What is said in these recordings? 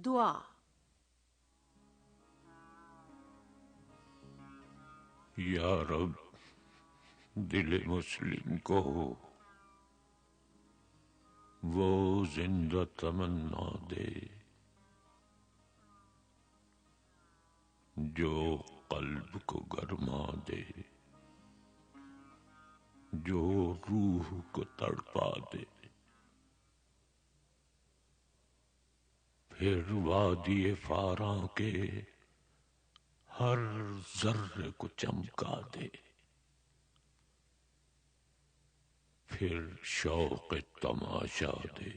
دعا۔ یا رب دل مسلم کو وہ زندہ تمنا دے جو قلب کو گرما دے، جو روح کو تڑپا دے، پھر وادی فاراں کے ہر ذرے کو چمکا دے، پھر شوق تماشا دے،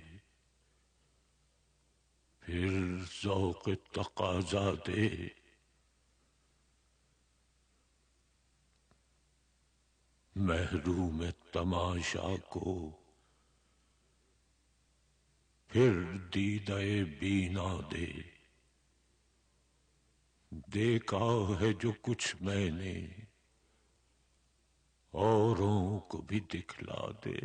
پھر ذوق تقاضا دے، محروم تماشا کو پھر دیدہ بینا دے۔ دیکھا ہے جو کچھ میں نے اوروں کو بھی دکھلا دے،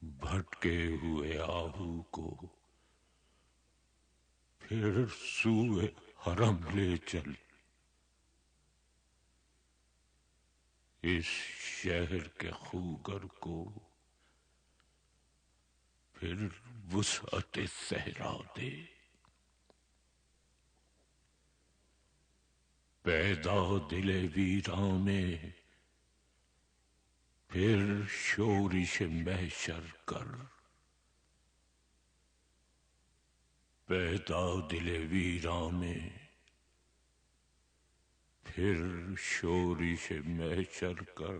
بھٹکے ہوئے آہو کو پھر سوئے حرم لے چل، اس شہر کے خوگر کو پھر وسعت صحرا دے، پیدا دل ویراں میں پھر شورش محشر کر، پیدا دل ویراں میں پھر شورش محشر کر،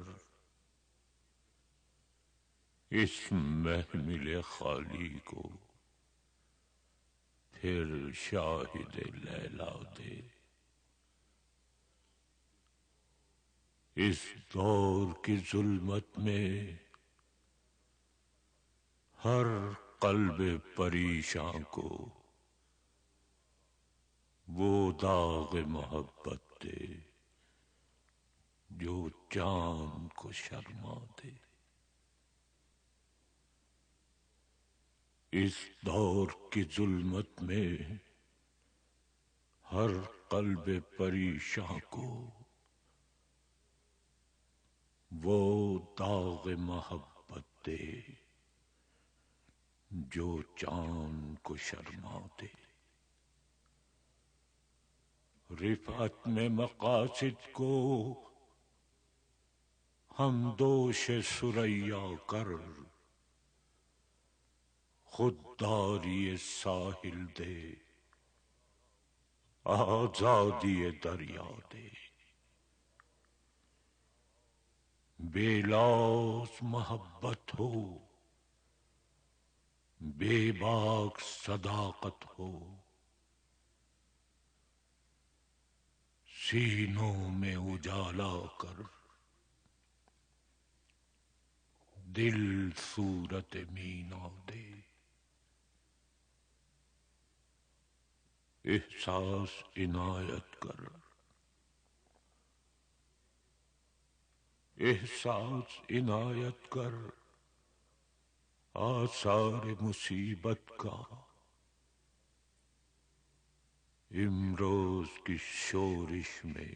اس محمل خالی کو پھر شاہد لیلا دے، اس دور کی ظلمت میں ہر قلب پریشاں کو وہ داغ محبت دے جو چاند کو شرما دے، اس دور کی ظلمت میں ہر قلب پریشاں کو وہ داغ محبت دے جو چاند کو شرما دے، رفعت میں مقاصد کو ہم دوش ثریا کر، خودداری ساحل دے آزادی دریا دے، بے لاز محبت ہو، بے باک صداقت ہو، سینوں میں اجالا کر، دل صورت مینا دے، احساس عنایت کر، احساس عنایت کر، آثار مصیبت کا امروز کی شورش میں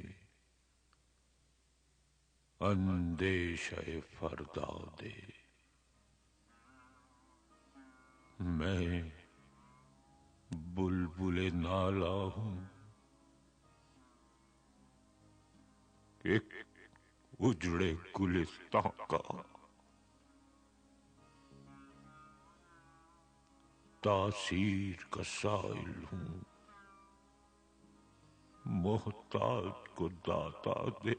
اندیشہ فردا دے، میں بلبل نالا ہوں، ایک اجڑے گلستاں کا، تاثیر کا سائل ہوں، محتاج کو داتا دے،